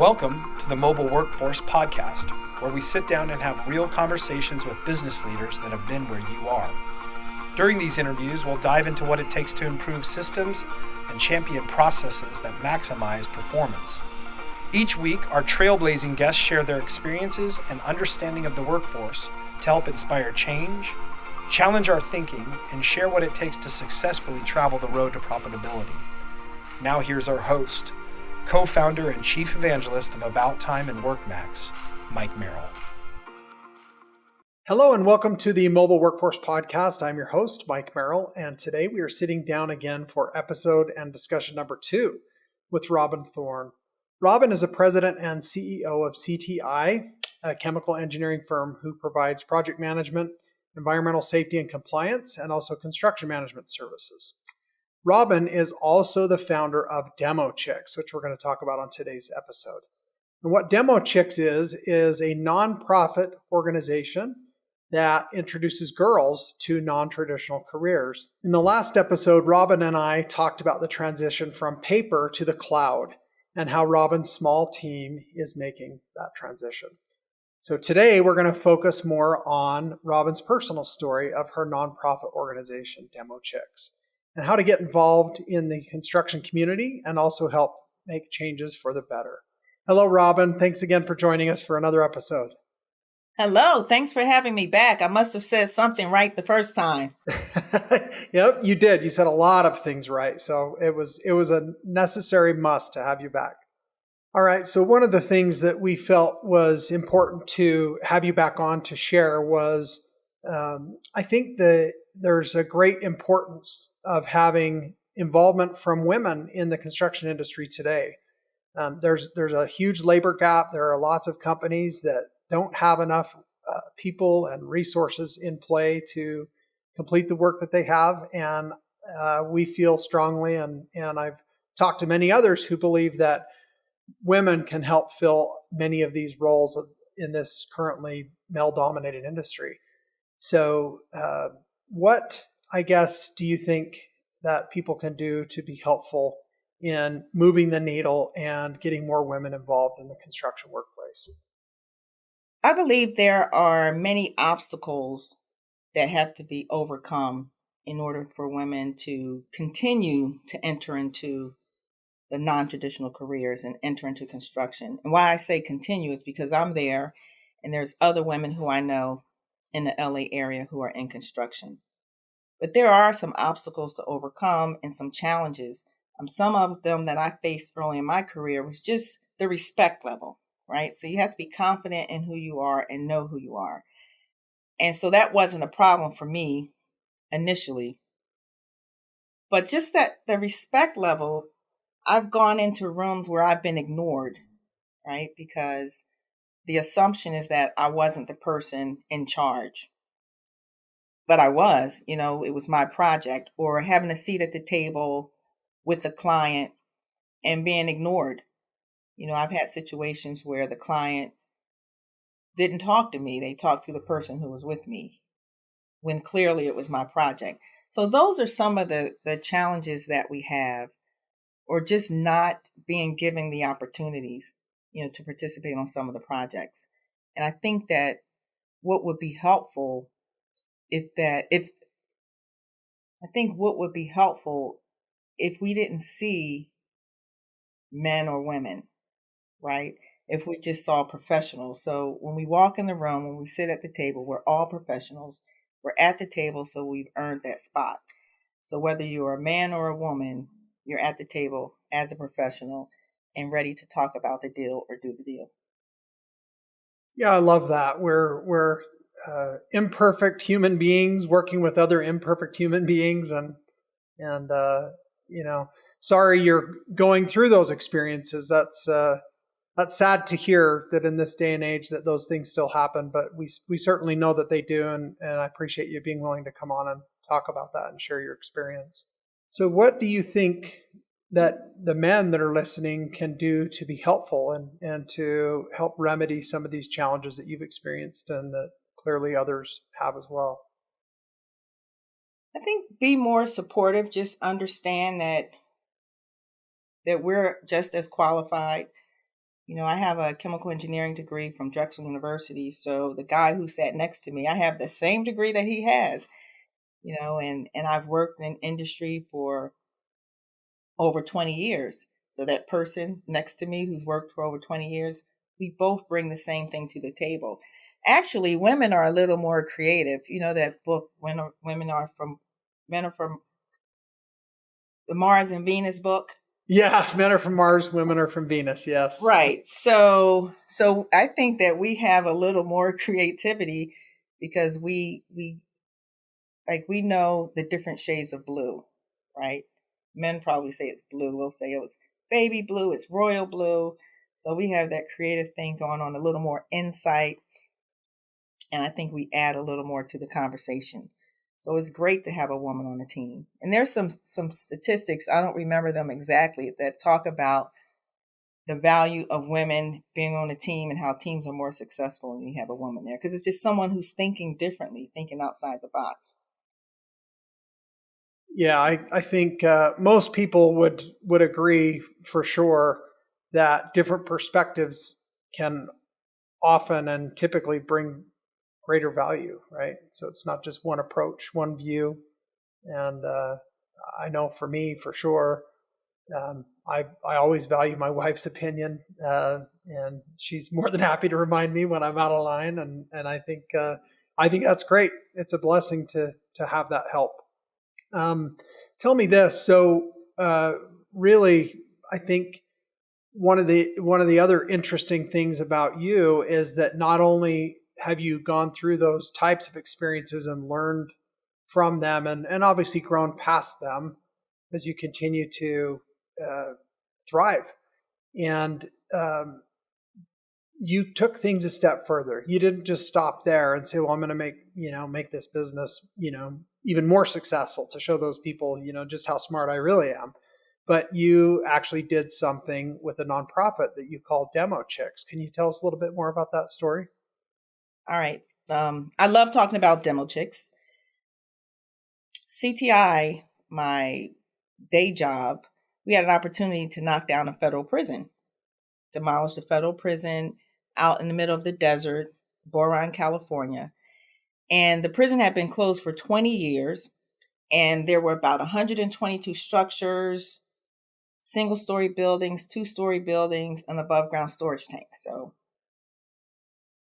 Welcome to the Mobile Workforce Podcast, where we sit down and have real conversations with business leaders that have been where you are. During these interviews, we'll dive into what it takes to improve systems and champion processes that maximize performance. Each week, our trailblazing guests share their experiences and understanding of the workforce to help inspire change, challenge our thinking, and share what it takes to successfully travel the road to profitability. Now here's our host, co-founder and chief evangelist of About Time and WorkMax, Mike Merrill. Hello and welcome to the Mobile Workforce Podcast. I'm your host, Mike Merrill, and today we are sitting down again for episode and discussion number 2 with Robin Thorne. Robin is a president and CEO of CTI, a chemical engineering firm who provides project management, environmental safety and compliance, and also construction management services. Robin is also the founder of DemoChicks, which we're going to talk about on today's episode. And what DemoChicks is a nonprofit organization that introduces girls to non-traditional careers. In the last episode, Robin and I talked about the transition from paper to the cloud and how Robin's small team is making that transition. So today we're going to focus more on Robin's personal story of her nonprofit organization, DemoChicks, and how to get involved in the construction community and also help make changes for the better. Hello, Robin. Thanks again for joining us for another episode. Hello. Thanks for having me back. I must have said something right the first time. Yep, you did. You said a lot of things right. So it was a necessary must to have you back. All right. So one of the things that we felt was important to have you back on to share was I think that there's a great importance of having involvement from women in the construction industry today. There's a huge labor gap. There are lots of companies that don't have enough people and resources in play to complete the work that they have. And we feel strongly, and I've talked to many others who believe that women can help fill many of these roles in this currently male-dominated industry. So what, I guess, do you think that people can do to be helpful in moving the needle and getting more women involved in the construction workplace? I believe there are many obstacles that have to be overcome in order for women to continue to enter into the non-traditional careers and enter into construction. And why I say continue is because I'm there and there's other women who I know in the LA area who are in construction. But there are some obstacles to overcome and some challenges. Some of them that I faced early in my career was just the respect level, right? So you have to be confident in who you are and know who you are. And so that wasn't a problem for me initially. But just that the respect level, I've gone into rooms where I've been ignored, right? Because the assumption is that I wasn't the person in charge. But I was, it was my project, or having a seat at the table with the client and being ignored. I've had situations where the client didn't talk to me. They talked to the person who was with me when clearly it was my project. So those are some of the challenges that we have, or just not being given the opportunities, to participate on some of the projects. And I think that what would be helpful if we didn't see men or women, right? If we just saw professionals. So when we walk in the room, when we sit at the table, we're all professionals. We're at the table, so we've earned that spot. So whether you're a man or a woman, you're at the table as a professional and ready to talk about the deal or do the deal. Yeah, I love that. We're imperfect human beings working with other imperfect human beings, and sorry you're going through those experiences. That's sad to hear that in this day and age that those things still happen, but we certainly know that they do, and I appreciate you being willing to come on and talk about that and share your experience. So what do you think that the men that are listening can do to be helpful and to help remedy some of these challenges that you've experienced and that clearly others have as well? I think be more supportive. Just understand that we're just as qualified. I have a chemical engineering degree from Drexel University. So the guy who sat next to me, I have the same degree that he has, and I've worked in industry for over 20 years. So that person next to me who's worked for over 20 years, we both bring the same thing to the table. Actually, women are a little more creative. That book, Men Are From the Mars and Venus book. Yeah, men are from Mars, women are from Venus. Yes. Right. So I think that we have a little more creativity because we know the different shades of blue, right? Men probably say it's blue. We'll say it's baby blue, it's royal blue. So we have that creative thing going on, a little more insight. And I think we add a little more to the conversation. So it's great to have a woman on the team. And there's some statistics, I don't remember them exactly, that talk about the value of women being on a team and how teams are more successful when you have a woman there. Because it's just someone who's thinking differently, thinking outside the box. Yeah, I think most people would agree for sure that different perspectives can often and typically bring greater value, right? So it's not just one approach, one view. And I know for me, for sure, I always value my wife's opinion, and she's more than happy to remind me when I'm out of line. And I think that's great. It's a blessing to have that help. Tell me this. So, really, I think one of the other interesting things about you is that not only have you gone through those types of experiences and learned from them, and obviously grown past them as you continue to thrive, and you took things a step further. You didn't just stop there and say, "Well, I'm going to make this business, even more successful to show those people, just how smart I really am." But you actually did something with a nonprofit that you called DemoChicks. Can you tell us a little bit more about that story? All right. I love talking about DemoChicks. CTI, my day job, we had an opportunity to knock down a federal prison, demolish a federal prison out in the middle of the desert, Boron, California. And the prison had been closed for 20 years. And there were about 122 structures, single-story buildings, two-story buildings, and above-ground storage tanks. So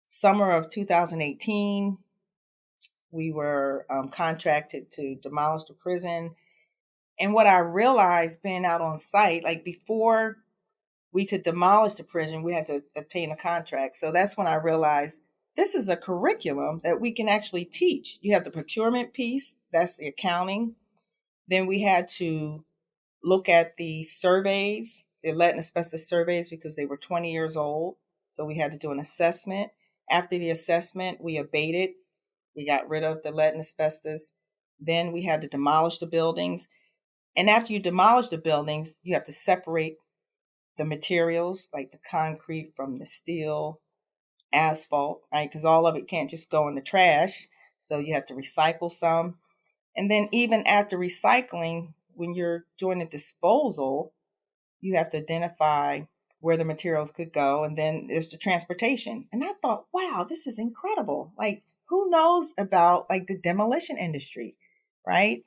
summer of 2018, we were contracted to demolish the prison. And what I realized being out on site, like before we could demolish the prison, we had to obtain a contract. So that's when I realized this is a curriculum that we can actually teach. You have the procurement piece, that's the accounting. Then we had to look at the surveys, the lead and asbestos surveys, because they were 20 years old. So we had to do an assessment. After the assessment, we abated. We got rid of the lead and asbestos. Then we had to demolish the buildings. And after you demolish the buildings, you have to separate the materials, like the concrete from the steel, asphalt, right? Because all of it can't just go in the trash. So you have to recycle some. And then even after recycling, when you're doing the disposal, you have to identify where the materials could go. And then there's the transportation. And I thought, wow, this is incredible. Like, who knows about like the demolition industry, right?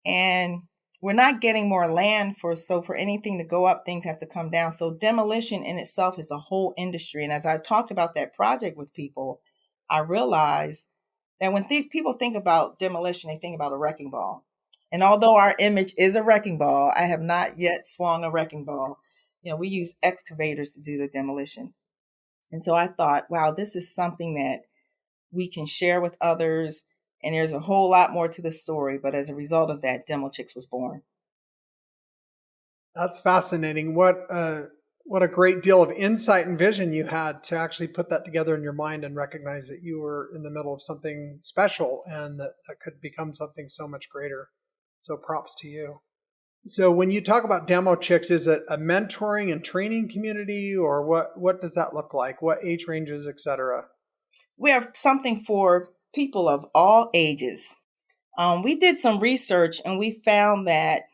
And we're not getting more land for anything to go up, things have to come down. So demolition in itself is a whole industry. And as I talked about that project with people, I realized that when people think about demolition, they think about a wrecking ball. And although our image is a wrecking ball, I have not yet swung a wrecking ball. We use excavators to do the demolition. And so I thought, wow, this is something that we can share with others. And there's a whole lot more to the story. But as a result of that, DemoChicks was born. That's fascinating. What a great deal of insight and vision you had to actually put that together in your mind and recognize that you were in the middle of something special and that could become something so much greater. So props to you. So when you talk about DemoChicks, is it a mentoring and training community, or what does that look like? What age ranges, et cetera? We have something for people of all ages. We did some research and we found that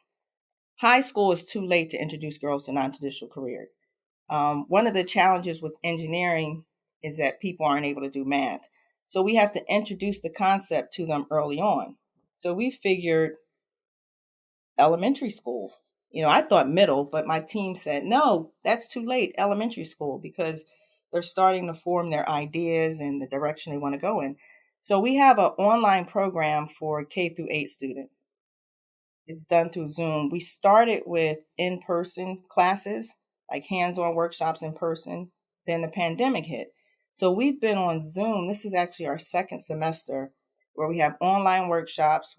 high school is too late to introduce girls to non-traditional careers. One of the challenges with engineering is that people aren't able to do math. So we have to introduce the concept to them early on. So we figured elementary school. I thought middle, but my team said, no, that's too late, elementary school, because they're starting to form their ideas and the direction they want to go in. So we have an online program for K through 8 students. It's done through Zoom. We started with in-person classes, like hands-on workshops in person. Then the pandemic hit. So we've been on Zoom. This is actually our second semester where we have online workshops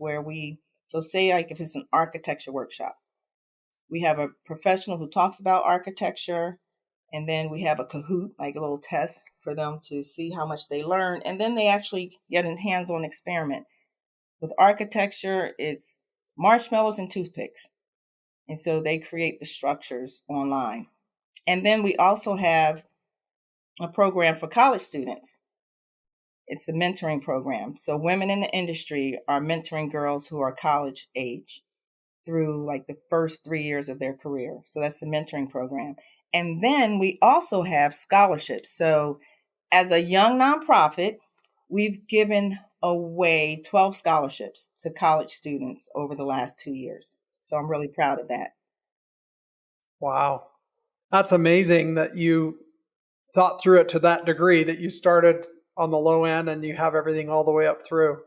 so say like if it's an architecture workshop, we have a professional who talks about architecture, and then we have a Kahoot, like a little test for them to see how much they learn. And then they actually get a hands-on experiment. With architecture, it's marshmallows and toothpicks. And so they create the structures online. And then we also have a program for college students. It's a mentoring program. So women in the industry are mentoring girls who are college age through like the first 3 years of their career. So that's the mentoring program. And then we also have scholarships. So as a young nonprofit, we've given away 12 scholarships to college students over the last 2 years. So I'm really proud of that. Wow. That's amazing that you thought through it to that degree, that you started on the low end and you have everything all the way up through.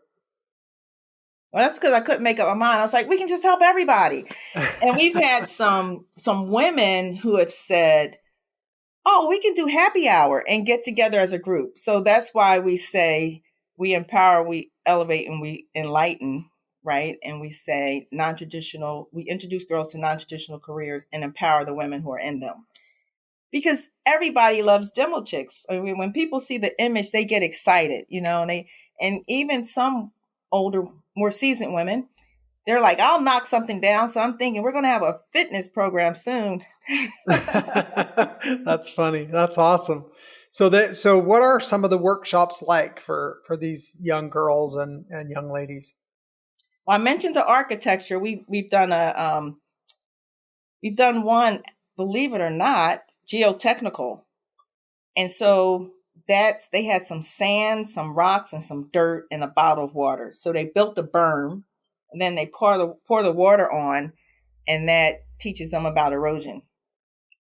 Well, that's because I couldn't make up my mind. I was like, we can just help everybody. And we've had some women who have said, oh, we can do happy hour and get together as a group. So that's why we say we empower, we elevate, and we enlighten, right? And we say non-traditional, we introduce girls to non-traditional careers and empower the women who are in them. Because everybody loves DemoChicks. I mean, when people see the image, they get excited, and even some older, more seasoned women, they're like, I'll knock something down. So I'm thinking we're going to have a fitness program soon. That's funny. That's awesome. So what are some of the workshops like for these young girls and young ladies? Well, I mentioned the architecture. We've done one, believe it or not, geotechnical. And so they had some sand, some rocks, and some dirt in a bottle of water. So they built a berm, and then they pour the water on, and that teaches them about erosion,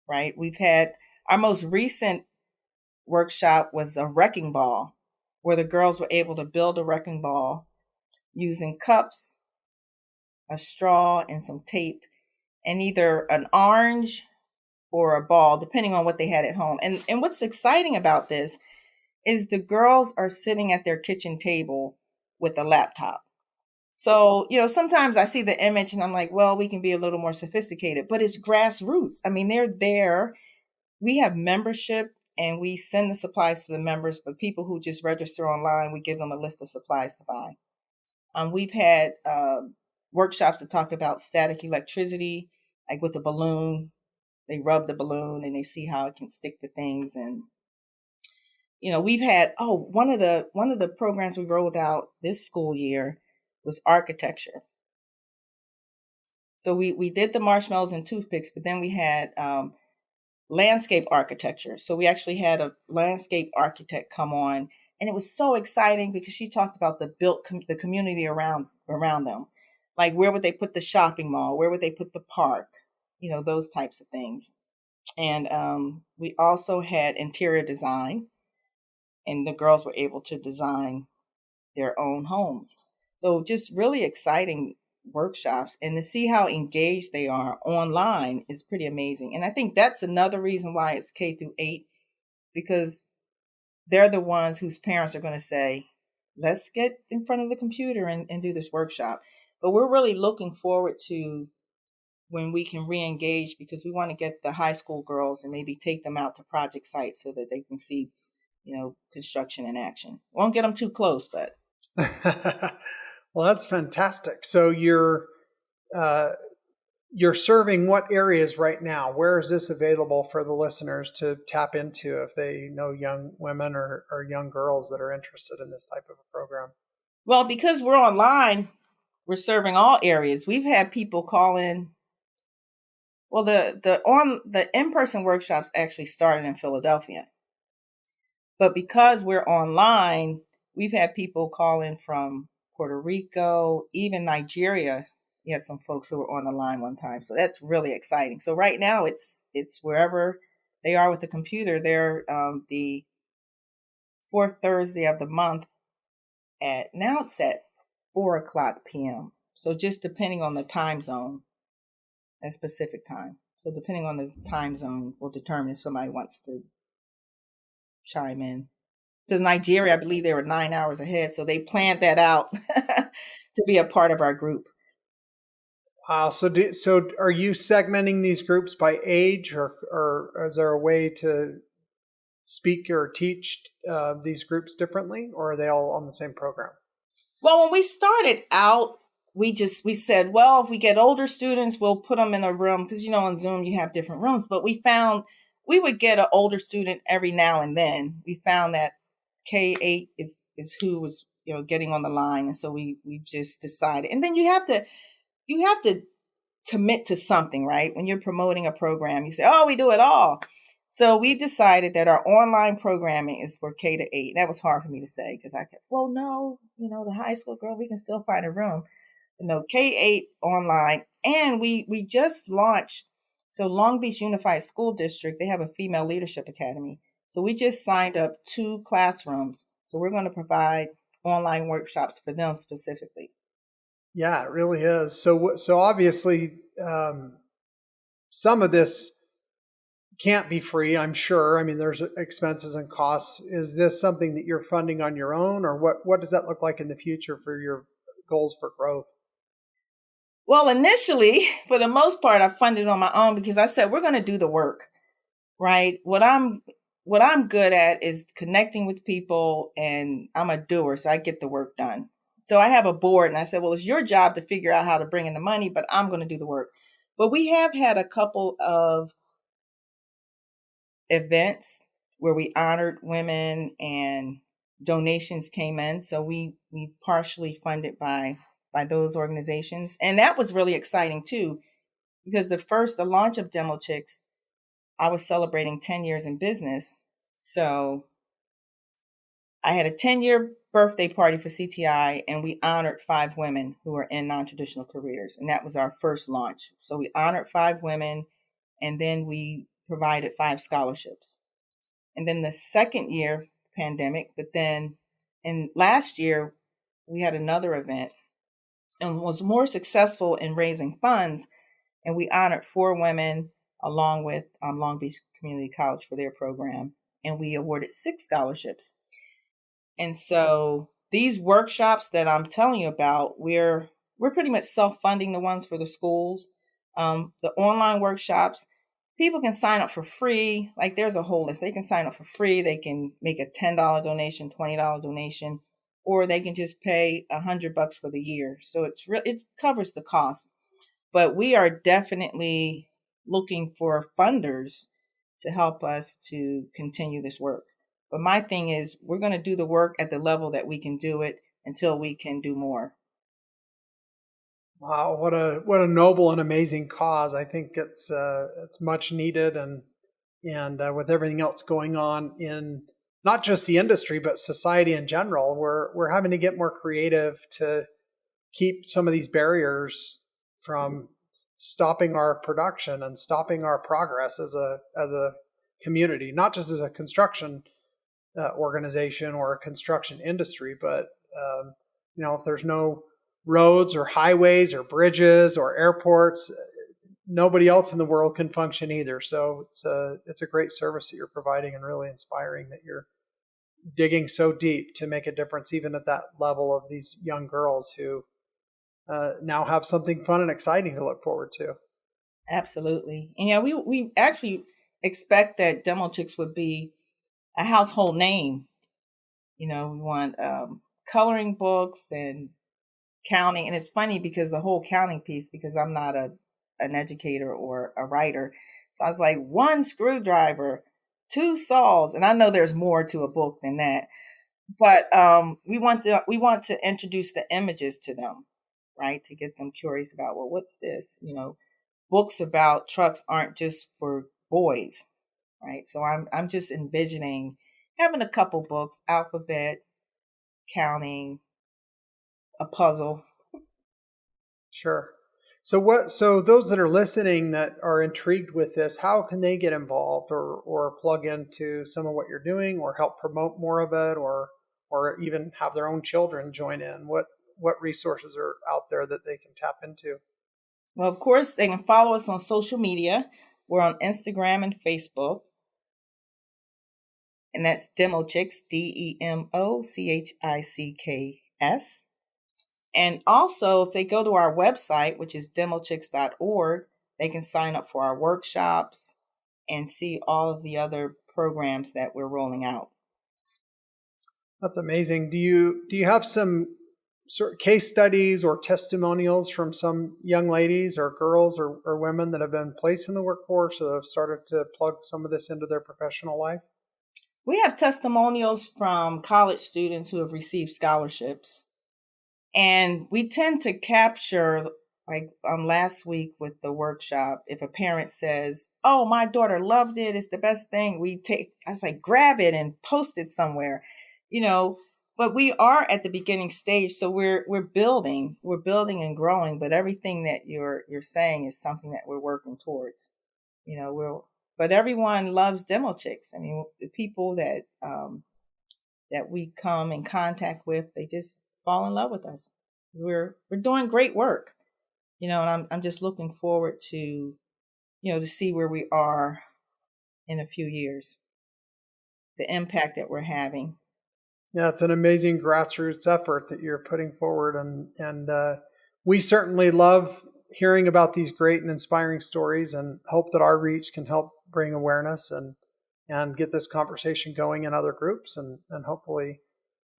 right? We've had our most recent workshop was a wrecking ball, where the girls were able to build a wrecking ball using cups, a straw, and some tape, and either an orange or a ball, depending on what they had at home. And what's exciting about this is the girls are sitting at their kitchen table with a laptop. So, sometimes I see the image and I'm like, well, we can be a little more sophisticated, but it's grassroots. I mean, they're there. We have membership and we send the supplies to the members, but people who just register online, we give them a list of supplies to buy. We've had workshops to talk about static electricity, like with the balloon. They rub the balloon and they see how it can stick to things. And, we've had, one of the programs we rolled out this school year was architecture. So we did the marshmallows and toothpicks, but then we had landscape architecture. So we actually had a landscape architect come on, and it was so exciting because she talked about the community around them. Like, where would they put the shopping mall? Where would they put the park? Those types of things. And we also had interior design, and the girls were able to design their own homes. So just really exciting workshops, and to see how engaged they are online is pretty amazing. And I think that's another reason why it's K through 8, because they're the ones whose parents are going to say, let's get in front of the computer and do this workshop. But we're really looking forward to when we can re-engage, because we want to get the high school girls and maybe take them out to project sites so that they can see, construction in action. Won't get them too close, but. Well, that's fantastic. So you're serving what areas right now? Where is this available for the listeners to tap into if they know young women or young girls that are interested in this type of a program? Well, because we're online, we're serving all areas. We've had people call in Well, the in-person workshops actually started in Philadelphia, but because we're online, we've had people call in from Puerto Rico, even Nigeria. We had some folks who were on the line one time, so that's really exciting. So right now, it's wherever they are with the computer. They're the fourth Thursday of the month it's at 4:00 p.m. So just depending on the time zone, a specific time. So depending on the time zone will determine if somebody wants to chime in. Because Nigeria, I believe they were 9 hours ahead, so they planned that out to be a part of our group. Wow. So are you segmenting these groups by age, or is there a way to speak or teach these groups differently, or are they all on the same program? Well, when we started out, we said, well, if we get older students, we'll put them in a room because, on Zoom you have different rooms. But we found we would get an older student every now and then. We found that K-8 is who was getting on the line, and so we just decided. And then you have to commit to something, right? When you're promoting a program, you say, oh, we do it all. So we decided that our online programming is for K-8. That was hard for me to say because I kept, well, no, the high school girl, we can still find a room. K-8 online. And we just launched, so Long Beach Unified School District, they have a female leadership academy. So we just signed up 2 classrooms. So we're going to provide online workshops for them specifically. Yeah, it really is. So obviously, some of this can't be free, I'm sure. I mean, there's expenses and costs. Is this something that you're funding on your own, or what does that look like in the future for your goals for growth? Well, initially, for the most part, I funded on my own because I said, we're going to do the work, right? What I'm good at is connecting with people, and I'm a doer, so I get the work done. So I have a board, and I said, well, it's your job to figure out how to bring in the money, but I'm going to do the work. But we have had a couple of events where we honored women and donations came in. So we partially funded by those organizations. And that was really exciting too, because the launch of DemoChicks, I was celebrating 10 years in business. So I had a 10-year birthday party for CTI, and we honored 5 women who were in non-traditional careers. And that was our first launch. So we honored 5 women, and then we provided 5 scholarships. And then the second year, pandemic, but then in last year, we had another event and was more successful in raising funds. And we honored 4 women along with Long Beach Community College for their program. And we awarded 6 scholarships. And so these workshops that I'm telling you about, we're pretty much self-funding the ones for the schools. The online workshops, people can sign up for free. Like there's a whole list. They can sign up for free. They can make a $10 donation, $20 donation, or they can just pay $100 for the year. So it covers the cost. But we are definitely looking for funders to help us to continue this work. But my thing is, we're going to do the work at the level that we can do it until we can do more. Wow, what a noble and amazing cause! I think it's much needed, and with everything else going on in not just the industry but society in general, we're having to get more creative to keep some of these barriers from stopping our production and stopping our progress as a community, not just as a construction organization or a construction industry, but if there's no roads or highways or bridges or airports, nobody else in the world can function either. So it's a great service that you're providing, and really inspiring that you're digging so deep to make a difference, even at that level of these young girls who now have something fun and exciting to look forward to. Absolutely. And we actually expect that DemoChicks would be a household name. We want coloring books and counting. And it's funny because the whole counting piece, because I'm not an educator or a writer. So I was like, 1 screwdriver, 2 saws. And I know there's more to a book than that. But we want to introduce the images to them, right? To get them curious about, well, what's this? books about trucks aren't just for boys, right? So I'm just envisioning having a couple books, alphabet, counting, a puzzle. Sure. So those that are listening that are intrigued with this, how can they get involved or plug into some of what you're doing or help promote more of it or even have their own children join in? What resources are out there that they can tap into? Well, of course, they can follow us on social media. We're on Instagram and Facebook. And that's DemoChicks, DemoChicks. And also, if they go to our website, which is DemoChicks.org, they can sign up for our workshops and see all of the other programs that we're rolling out. That's amazing. Do you have some sort of case studies or testimonials from some young ladies or girls or women that have been placed in the workforce or have started to plug some of this into their professional life? We have testimonials from college students who have received scholarships. And we tend to capture, like last week with the workshop, if a parent says, "Oh, my daughter loved it, it's the best thing," I say, grab it and post it somewhere, but we are at the beginning stage. So we're building and growing, but everything that you're saying is something that we're working towards, but everyone loves DemoChicks. I mean, the people that we come in contact with, they just fall in love with us. We're doing great work, and I'm just looking forward to, to see where we are in a few years, the impact that we're having. Yeah, it's an amazing grassroots effort that you're putting forward, and we certainly love hearing about these great and inspiring stories, and hope that our reach can help bring awareness and get this conversation going in other groups, and hopefully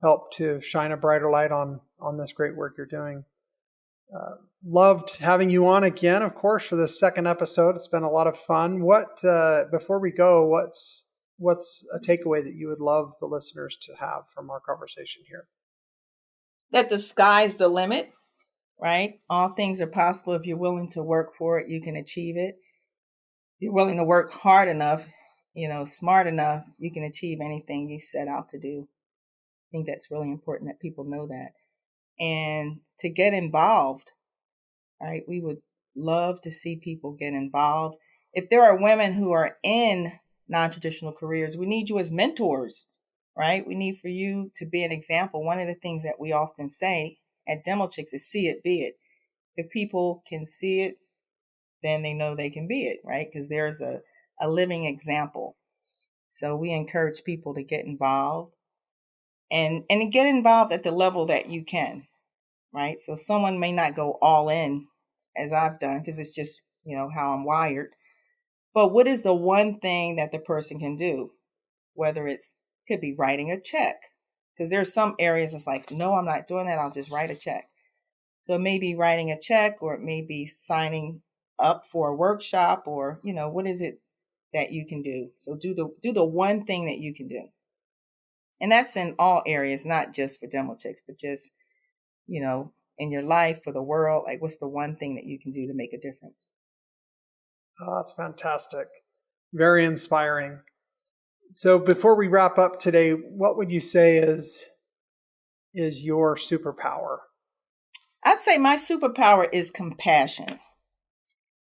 help to shine a brighter light on this great work you're doing. Loved having you on again, of course, for this second episode. It's been a lot of fun. Before we go, what's a takeaway that you would love the listeners to have from our conversation here? That the sky's the limit, right? All things are possible. If you're willing to work for it, you can achieve it. If you're willing to work hard enough, smart enough, you can achieve anything you set out to do. I think that's really important that people know that. And to get involved, right? We would love to see people get involved. If there are women who are in non-traditional careers, we need you as mentors, right? We need for you to be an example. One of the things that we often say at DemoChicks is see it, be it. If people can see it, then they know they can be it, right? Because there's a living example. So we encourage people to get involved and get involved at the level that you can, right? So someone may not go all in as I've done because it's just, how I'm wired. But what is the one thing that the person can do? Whether could be writing a check, because there's some areas it's like, no, I'm not doing that. I'll just write a check. So it may be writing a check, or it may be signing up for a workshop, or, what is it that you can do? So do the one thing that you can do. And that's in all areas, not just for DemoChicks, but just, in your life, for the world. Like, what's the one thing that you can do to make a difference? Oh, that's fantastic. Very inspiring. So before we wrap up today, what would you say is your superpower? I'd say my superpower is compassion.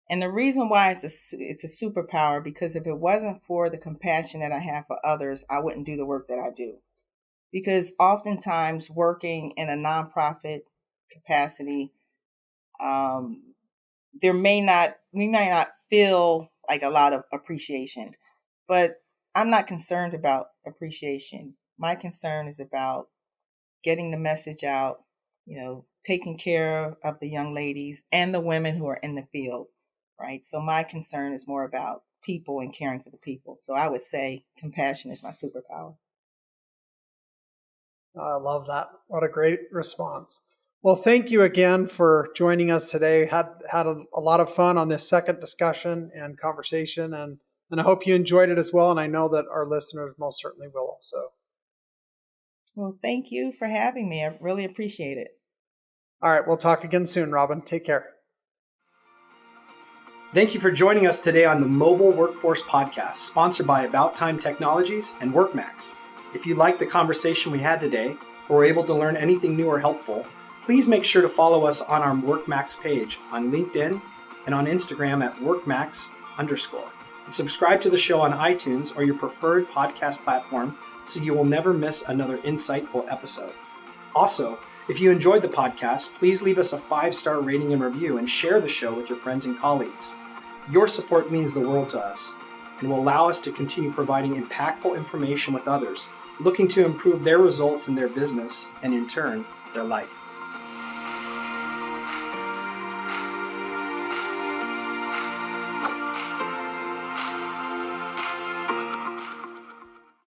And the reason why it's a superpower, because if it wasn't for the compassion that I have for others, I wouldn't do the work that I do. Because oftentimes working in a nonprofit capacity, we may not feel like a lot of appreciation, but I'm not concerned about appreciation. My concern is about getting the message out, taking care of the young ladies and the women who are in the field, right? So my concern is more about people and caring for the people. So I would say compassion is my superpower. I love that. What a great response. Well, thank you again for joining us today. Had a lot of fun on this second discussion and conversation, and I hope you enjoyed it as well. And I know that our listeners most certainly will also. Well, thank you for having me. I really appreciate it. All right. We'll talk again soon, Robin. Take care. Thank you for joining us today on the Mobile Workforce Podcast, sponsored by About Time Technologies and WorkMax. If you liked the conversation we had today, or were able to learn anything new or helpful, please make sure to follow us on our WorkMax page on LinkedIn and on Instagram at WorkMax_. And subscribe to the show on iTunes or your preferred podcast platform so you will never miss another insightful episode. Also, if you enjoyed the podcast, please leave us a 5-star rating and review and share the show with your friends and colleagues. Your support means the world to us and will allow us to continue providing impactful information with others looking to improve their results in their business and, in turn, their life.